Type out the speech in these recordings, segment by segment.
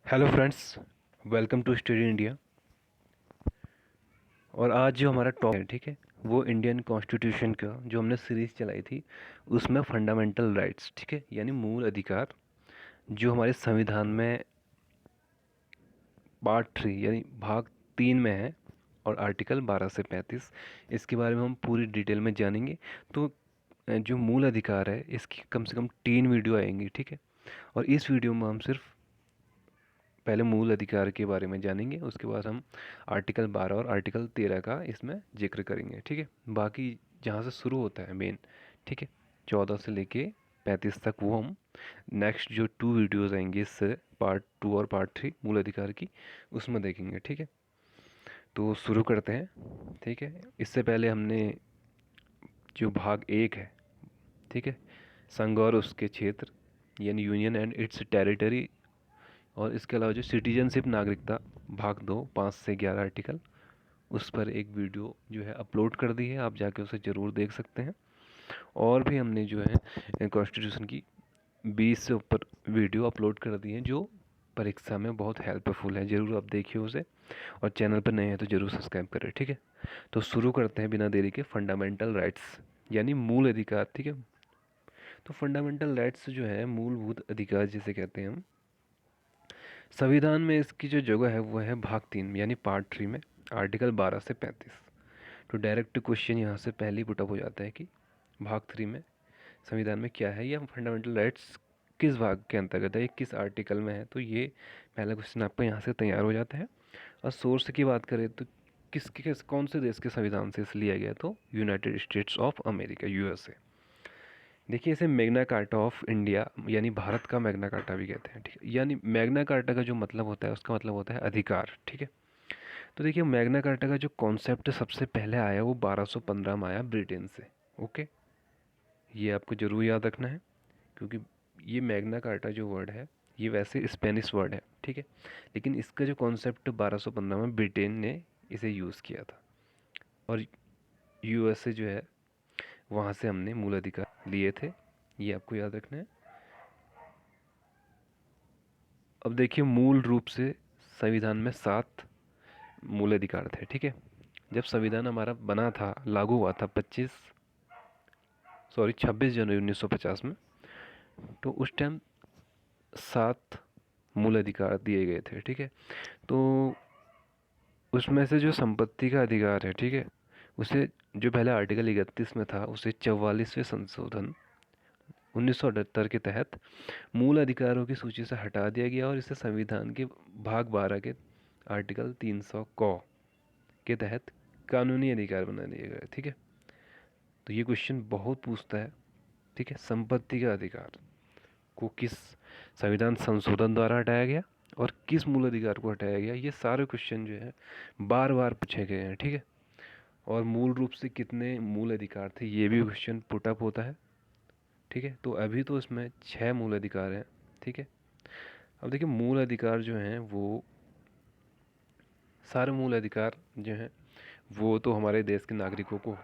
Hello friends, welcome to study India. और आज जो हमारा टॉपिक है, ठीक है, वो इंडियन कॉन्स्टिट्यूशन का जो हमने सीरीज़ चलाई थी उसमें फंडामेंटल राइट्स, ठीक है, यानी मूल अधिकार जो हमारे संविधान में पार्ट 3 यानी भाग 3 में है और आर्टिकल 12 से 35 इसके बारे में हम पूरी डिटेल में जानेंगे। तो जो मूल अधिकार है इसकी कम से कम 3 वीडियो आएंगी, ठीक है। और इस वीडियो में हम सिर्फ पहले मूल अधिकार के बारे में जानेंगे, उसके बाद हम आर्टिकल 12 और आर्टिकल 13 का इसमें जिक्र करेंगे, ठीक है। बाकी जहाँ से शुरू होता है मेन, ठीक है, 14 से लेके 35 तक वो हम नेक्स्ट जो 2 वीडियोज़ आएंगे इससे पार्ट 2 और पार्ट 3 मूल अधिकार की उसमें देखेंगे, ठीक है। तो शुरू करते हैं, ठीक है। इससे पहले हमने जो भाग 1 है, ठीक है, संघ और उसके क्षेत्र यानी यूनियन एंड इट्स टेरिटरी, और इसके अलावा जो सिटीजनशिप नागरिकता भाग 2 5 से 11 आर्टिकल, उस पर एक वीडियो जो है अपलोड कर दी है, आप जाके उसे ज़रूर देख सकते हैं। और भी हमने जो है कॉन्स्टिट्यूशन की 20 से ऊपर वीडियो अपलोड कर दी हैं जो परीक्षा में बहुत हेल्पफुल है, ज़रूर आप देखिए उसे। और चैनल पर नए हैं तो ज़रूर सब्सक्राइब करें, ठीक है। तो शुरू करते हैं बिना देरी के फंडामेंटल राइट्स यानी मूल अधिकार, ठीक है। तो फंडामेंटल राइट्स जो है मूलभूत अधिकार जिसे कहते हैं हम, संविधान में इसकी जो जगह है वो है भाग 3 यानी पार्ट 3 में आर्टिकल 12 से 35। तो डायरेक्ट क्वेश्चन यहाँ से पहले ही पुटअप हो जाता है कि भाग 3 में संविधान में क्या है या फंडामेंटल राइट्स किस भाग के अंतर्गत है, किस आर्टिकल में है। तो ये पहला क्वेश्चन आपका यहाँ से तैयार हो जाता है। और सोर्स की बात करें तो कौन से देश के संविधान से इसे लिया गया, तो United states of America, USA. देखिए, इसे मैग्ना कार्टा ऑफ इंडिया यानी भारत का मैग्ना कार्टा भी कहते हैं, ठीक है। यानी मैग्ना कार्टा का जो मतलब होता है उसका मतलब होता है अधिकार, ठीक है। तो देखिए, मैग्ना कार्टा का जो कॉन्सेप्ट सबसे पहले आया वो 1215 में आया ब्रिटेन से। ओके, ये आपको ज़रूर याद रखना है, क्योंकि ये मैग्ना कार्टा जो वर्ड है ये वैसे स्पेनिश वर्ड है, ठीक है, लेकिन इसका जो कॉन्सेप्ट 1215 में ब्रिटेन ने इसे यूज़ किया था। और यूएसए जो है वहाँ से हमने मूल अधिकार लिए थे, ये आपको याद रखना है। अब देखिए, मूल रूप से संविधान में 7 मूल अधिकार थे, ठीक है। जब संविधान हमारा बना था, लागू हुआ था 26 जनवरी 1950 में, तो उस टाइम 7 मूल अधिकार दिए गए थे, ठीक है। तो उसमें से जो संपत्ति का अधिकार है, ठीक है, उसे जो पहले आर्टिकल 31 में था उसे 44वें संशोधन 1978 के तहत मूल अधिकारों की सूची से हटा दिया गया और इसे संविधान के भाग 12 के आर्टिकल 300 क के तहत कानूनी अधिकार बना दिया गया, ठीक है। तो ये क्वेश्चन बहुत पूछता है, ठीक है, संपत्ति का अधिकार को किस संविधान संशोधन द्वारा हटाया गया और किस मूल अधिकार को हटाया गया, ये सारे क्वेश्चन जो है बार बार पूछे गए हैं, ठीक है। और मूल रूप से कितने मूल अधिकार थे ये भी क्वेश्चन पुटअप होता है, ठीक है। तो अभी तो इसमें 6 मूल अधिकार हैं, ठीक है। अब देखिए, मूल अधिकार जो हैं वो सारे मूल अधिकार जो हैं वो तो हमारे देश के नागरिकों को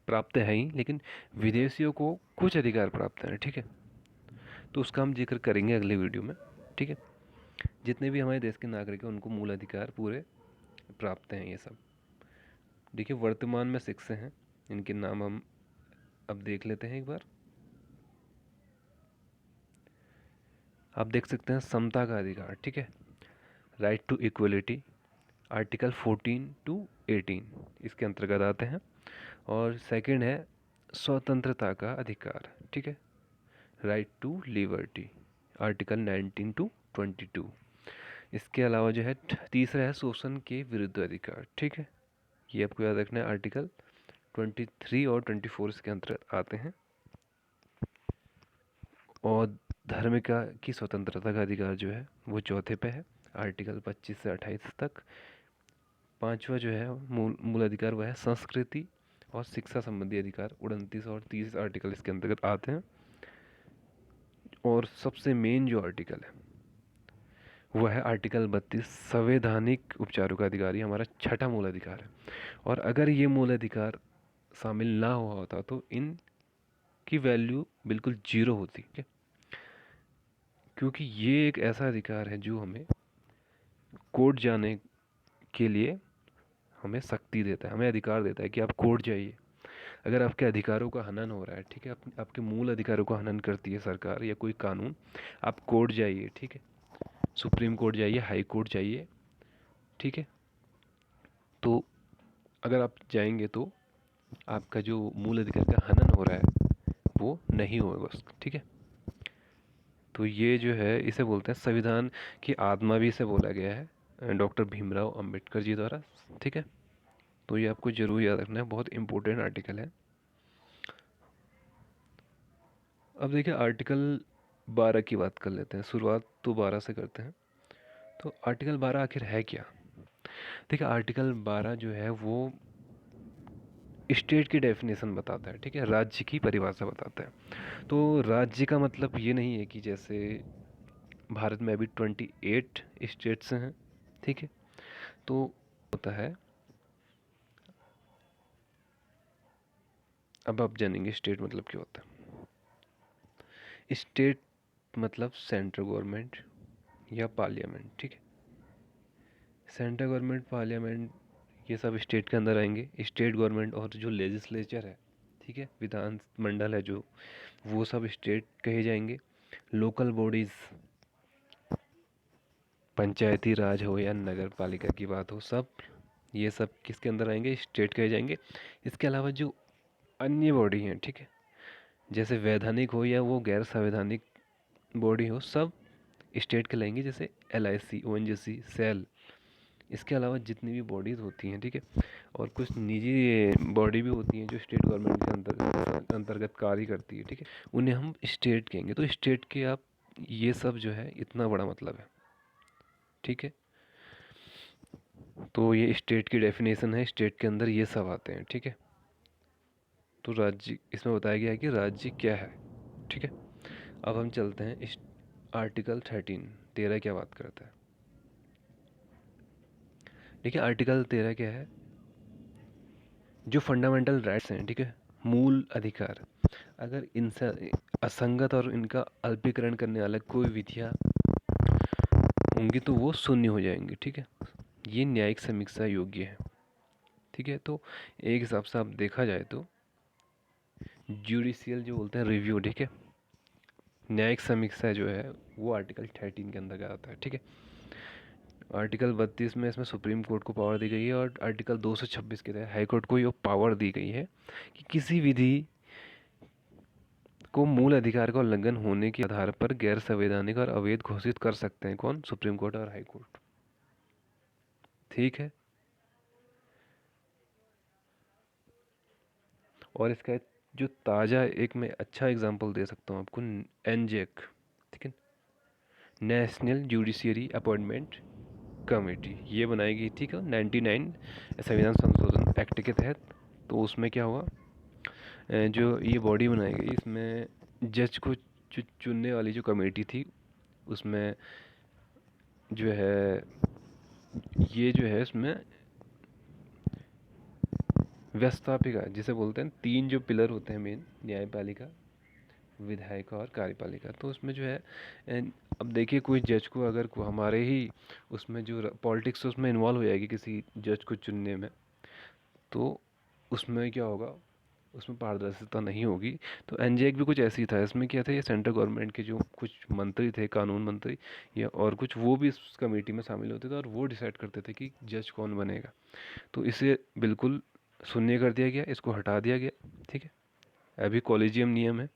प्राप्त है ही, लेकिन विदेशियों को कुछ अधिकार प्राप्त हैं, ठीक है। तो उसका हम जिक्र करेंगे अगले वीडियो में, ठीक है। जितने भी हमारे देश के नागरिक हैं उनको मूल अधिकार पूरे प्राप्त हैं ये सब। देखिए, वर्तमान में 6 हैं, इनके नाम हम अब देख लेते हैं एक बार। आप देख सकते हैं समता का अधिकार, ठीक है, right to equality, article 14 to 18 इसके अंतर्गत आते हैं। और सेकंड है स्वतंत्रता का अधिकार, ठीक है, right to liberty, article 19 to 22। इसके अलावा जो है तीसरा है शोषण के विरुद्ध अधिकार, ठीक है, ये आपको याद रखना है, आर्टिकल 23 और 24 इसके अंतर्गत आते हैं। और धर्म का की स्वतंत्रता का अधिकार जो है वो चौथे पे है, आर्टिकल 25 से 28 तक। पांचवा जो है मूल अधिकार वह है संस्कृति और शिक्षा संबंधी अधिकार, 29 और 30 आर्टिकल इसके अंतर्गत आते हैं। और सबसे मेन जो आर्टिकल है वह है आर्टिकल 32 संवैधानिक उपचारों का अधिकार, ये हमारा छठा मूल अधिकार है। और अगर ये मूल अधिकार शामिल ना हुआ होता तो इन की वैल्यू बिल्कुल जीरो होती है। क्योंकि ये एक ऐसा अधिकार है जो हमें कोर्ट जाने के लिए हमें शक्ति देता है, हमें अधिकार देता है कि आप कोर्ट जाइए। अगर आपके अधिकारों का हनन हो रहा है, ठीक है, आपके मूल अधिकारों का हनन करती है सरकार या कोई कानून, आप कोर्ट जाइए, ठीक है, सुप्रीम कोर्ट जाइए, हाई कोर्ट जाइए, ठीक है। तो अगर आप जाएंगे तो आपका जो मूल अधिकार का हनन हो रहा है वो नहीं होगा, ठीक है। तो ये जो है इसे बोलते हैं संविधान की आत्मा भी इसे बोला गया है डॉक्टर भीमराव अंबेडकर जी द्वारा, ठीक है। तो ये आपको जरूर याद रखना है, बहुत इंपॉर्टेंट आर्टिकल है। अब देखिए आर्टिकल 12 की बात कर लेते हैं, शुरुआत तो 12 से करते हैं। तो आर्टिकल 12 आखिर है क्या? देखिए आर्टिकल 12 जो है वो स्टेट की डेफिनेशन बताता है, ठीक है, राज्य की परिभाषा बताता है। तो राज्य का मतलब ये नहीं है कि जैसे भारत में अभी 28 स्टेट्स हैं, ठीक है। तो होता है, अब आप जानेंगे स्टेट मतलब क्या होता है। स्टेट मतलब सेंट्रल गवर्नमेंट या पार्लियामेंट, ठीक है। सेंट्रल गवर्नमेंट, पार्लियामेंट, ये सब स्टेट के अंदर आएंगे। स्टेट गवर्नमेंट और जो लेजिस्लेचर है, ठीक है, विधान मंडल है जो, वो सब स्टेट कहे जाएंगे। लोकल बॉडीज़, पंचायती राज हो या नगर पालिका की बात हो, सब ये सब किसके अंदर आएंगे? स्टेट कहे जाएंगे। इसके अलावा जो अन्य बॉडी हैं, ठीक है, जैसे वैधानिक हो या वो गैर संवैधानिक बॉडी हो, सब स्टेट कहलाएंगे, जैसे LIC, ONGC, सेल। इसके अलावा जितनी भी बॉडीज़ होती हैं, ठीक है, और कुछ निजी बॉडी भी होती हैं जो स्टेट गवर्नमेंट के अंतर्गत कार्य करती है, ठीक है, उन्हें हम स्टेट कहेंगे। तो स्टेट के आप ये सब जो है इतना बड़ा मतलब है, ठीक है। तो ये स्टेट की डेफिनेशन है, स्टेट के अंदर ये सब आते हैं, ठीक है। तो राज्य इसमें बताया गया है कि राज्य क्या है, ठीक है। अब हम चलते हैं इस आर्टिकल 13 क्या बात करता है। देखिए आर्टिकल 13 क्या है, जो फंडामेंटल राइट्स हैं, ठीक है, मूल अधिकार, अगर इनसे असंगत और इनका अल्पीकरण करने वाला कोई विधियाँ होंगी तो वो शून्य हो जाएंगी, ठीक है। ये न्यायिक समीक्षा योग्य है, ठीक है। तो एक हिसाब से आप देखा जाए तो जुडिशियल जो बोलते हैं रिव्यू, ठीक है, न्यायिक समीक्षा जो है वो आर्टिकल 13 के अंदर आता है, ठीक है। आर्टिकल 32 में इसमें सुप्रीम कोर्ट को पावर दी गई है, और आर्टिकल 226 के तहत हाई कोर्ट को ये पावर दी गई है कि किसी विधि को मूल अधिकार का उल्लंघन होने के आधार पर गैर संवैधानिक और अवैध घोषित कर सकते हैं। कौन? सुप्रीम कोर्ट और हाई कोर्ट, ठीक है। और इसका जो ताज़ा एक मैं अच्छा एग्जांपल दे सकता हूँ आपको, NJAC, ठीक है, नेशनल जुडिशियरी अपॉइंटमेंट कमेटी, ये बनाई गई थी, 99 संविधान संशोधन एक्ट के तहत। तो उसमें क्या हुआ, जो ये बॉडी बनाई गई, इसमें जज को चुनने वाली जो कमेटी थी, उसमें जो है ये जो है इसमें व्यवस्थापिका जिसे बोलते हैं, 3 जो पिलर होते हैं मेन, न्यायपालिका, विधायिका और कार्यपालिका। तो उसमें जो है अब देखिए कोई जज को अगर हमारे ही उसमें जो पॉलिटिक्स उसमें इन्वॉल्व हो जाएगी किसी जज को चुनने में, तो उसमें क्या होगा, उसमें पारदर्शिता नहीं होगी। तो NJAC भी कुछ ऐसी ही था। इसमें क्या था, ये सेंट्रल गवर्नमेंट के जो कुछ मंत्री थे, कानून मंत्री या और कुछ, वो भी इस कमेटी में शामिल होते थे और वो डिसाइड करते थे कि जज कौन बनेगा। तो इसे बिल्कुल शून्य कर दिया गया, इसको हटा दिया गया, ठीक है। अभी कॉलेजियम नियम है।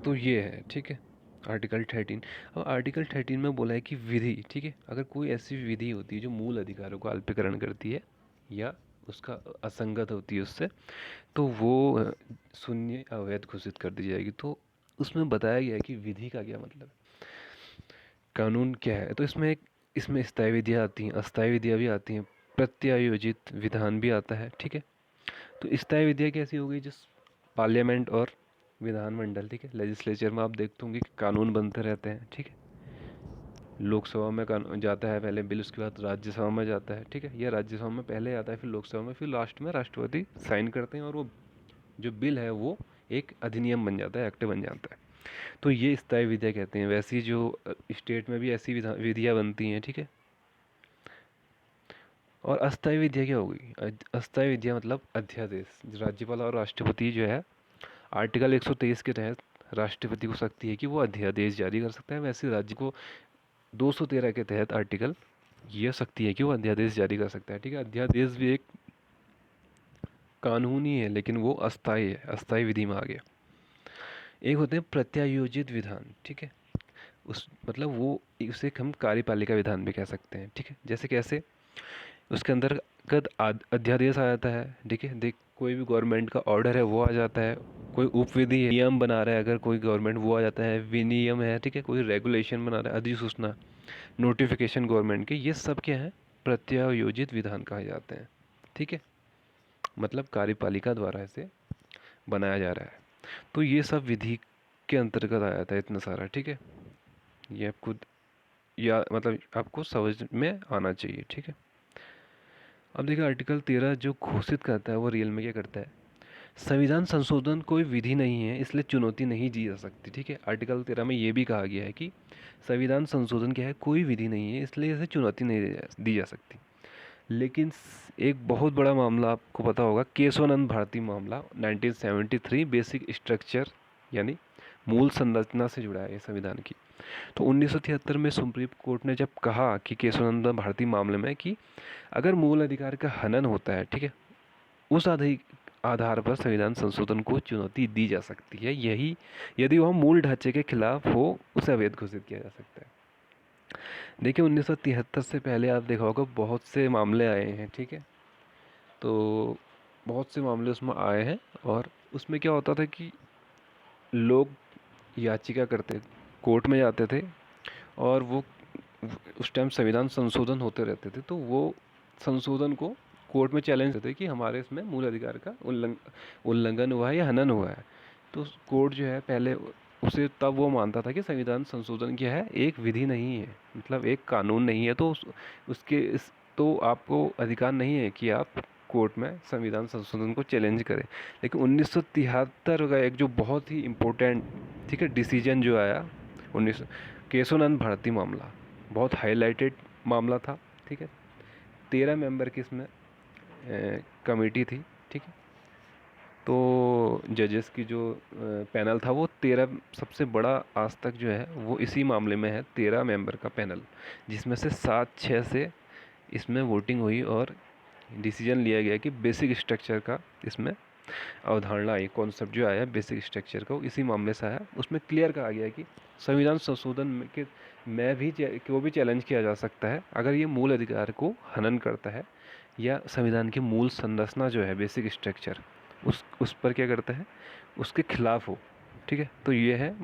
तो ये है, ठीक है, आर्टिकल 13। अब आर्टिकल 13 में बोला है कि विधि, ठीक है, अगर कोई ऐसी विधि होती है जो मूल अधिकारों का अल्पीकरण करती है या उसका असंगत होती है उससे, तो वो शून्य अवैध घोषित कर दी जाएगी। तो उसमें बताया गया है कि विधि का क्या मतलब है, कानून क्या है। तो इसमें स्थायी विधियाँ आती हैं, अस्थायी विधियाँ भी आती हैं, प्रत्यायोजित विधान भी आता है, ठीक है। तो स्थायी विधियाँ कैसी हो गई, जिस पार्लियामेंट और विधानमंडल, ठीक है, लेजिस्लेचर में आप देखते होंगे कि कानून बनते रहते हैं, ठीक है। लोकसभा में कानून जाता है पहले बिल, उसके बाद राज्यसभा में जाता है, ठीक है, या राज्यसभा में पहले आता है, फिर लोकसभा में, फिर लास्ट में राष्ट्रपति साइन करते हैं और वो जो बिल है वो एक अधिनियम बन जाता है, एक्ट बन जाता है। तो ये स्थायी विधियाँ कहते हैं। वैसी जो स्टेट में भी ऐसी विधियाँ बनती हैं, ठीक है। और अस्थायी विधियाँ क्या होगी? अस्थायी विधियाँ मतलब अध्यादेश। राज्यपाल और राष्ट्रपति जो है आर्टिकल 123 के तहत राष्ट्रपति को शक्ति है कि वो अध्यादेश जारी कर सकता है। वैसे राज्य को 213 के तहत आर्टिकल ये शक्ति है कि वो अध्यादेश जारी कर सकता है, ठीक है। अध्यादेश भी एक कानूनी है, लेकिन वो अस्थायी है, अस्थायी विधि में आ गया। एक होते हैं प्रत्यायोजित विधान, ठीक है। उस मतलब वो उसे हम कार्यपालिका विधान भी कह सकते हैं, ठीक है। जैसे कैसे? उसके अंतर्गत अध्यादेश आ जाता है, ठीक है। देख, कोई भी गवर्नमेंट का ऑर्डर है वो आ जाता है, कोई उपविधि है, नियम बना रहा है अगर कोई गवर्नमेंट, वो आ जाता है। विनियम है, ठीक है, कोई रेगुलेशन बना रहा है, अधिसूचना, नोटिफिकेशन गवर्नमेंट के, ये सब क्या है? प्रत्यायोजित विधान कहे जाते हैं, ठीक है। मतलब कार्यपालिका द्वारा इसे बनाया जा रहा है। तो ये सब विधि के अंतर्गत आ जाता है इतना सारा, ठीक है। ये आपको या मतलब आपको समझ में आना चाहिए, ठीक है। अब देखिए आर्टिकल 13 जो घोषित करता है वो रियल में क्या करता है? संविधान संशोधन कोई विधि नहीं है, इसलिए चुनौती नहीं दी जा सकती, ठीक है। आर्टिकल 13 में ये भी कहा गया है कि संविधान संशोधन क्या है? कोई विधि नहीं है, इसलिए इसे चुनौती नहीं दी जा सकती। लेकिन एक बहुत बड़ा मामला आपको पता होगा, केशवानंद भारती मामला 1973, बेसिक स्ट्रक्चर यानी मूल संरचना से जुड़ा है ये संविधान की। तो 1973 में सुप्रीम कोर्ट ने जब कहा कि केशवानंद भारती मामले में कि अगर मूल अधिकार का हनन होता है, ठीक है, उस आधार पर संविधान संशोधन को चुनौती दी जा सकती है। यही यदि वह मूल ढांचे के खिलाफ हो, उसे अवैध घोषित किया जा सकता है। देखिए 1973 से पहले आप देखा होगा बहुत से मामले आए हैं, ठीक है। तो बहुत से मामले उसमें आए हैं, और उसमें क्या होता था कि लोग याचिका करते, कोर्ट में जाते थे, और वो उस टाइम संविधान संशोधन होते रहते थे, तो वो संशोधन को कोर्ट में चैलेंज करते कि हमारे इसमें मूल अधिकार का उल्लंघन हुआ है या हनन हुआ है। तो कोर्ट जो है पहले उसे तब वो मानता था कि संविधान संशोधन क्या है? एक विधि नहीं है, मतलब एक कानून नहीं है। तो तो आपको अधिकार नहीं है कि आप कोर्ट में संविधान संशोधन को चैलेंज करें। लेकिन 1973 का एक जो बहुत ही इम्पोर्टेंट, ठीक है, डिसीजन जो आया 19 केशवानंद भारती मामला, बहुत हाईलाइटेड मामला था, ठीक है। 13 मेंबर की इसमें कमेटी थी, ठीक है। तो जजेस की जो पैनल था वो 13, सबसे बड़ा आज तक जो है वो इसी मामले में है, 13 मेंबर का पैनल, जिसमें से 7-6 से इसमें वोटिंग हुई और डिसीजन लिया गया कि बेसिक स्ट्रक्चर का इसमें अवधारणा आई, कॉन्सेप्ट जो आया बेसिक स्ट्रक्चर का, इसी मामले से आया। उसमें क्लियर कहा गया कि संविधान संशोधन के में भी को भी चैलेंज किया जा सकता है अगर ये मूल अधिकार को हनन करता है, या संविधान की मूल संरचना जो है बेसिक स्ट्रक्चर उस पर क्या करता है, उसके खिलाफ हो, ठीक है। तो ये है।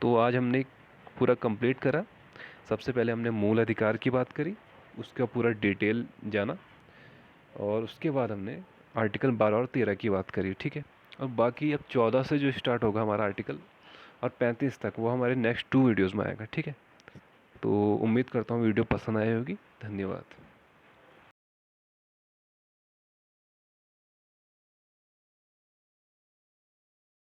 तो आज हमने पूरा कंप्लीट करा। सबसे पहले हमने मूल अधिकार की बात करी, उसका पूरा डिटेल जाना, और उसके बाद हमने आर्टिकल 12 और 13 की बात करी, ठीक है। और बाकी अब 14 से जो स्टार्ट होगा हमारा आर्टिकल, और 35 तक, वो हमारे नेक्स्ट 2 वीडियोज़ में आएगा, ठीक है। तो उम्मीद करता हूँ वीडियो पसंद आई होगी। धन्यवाद।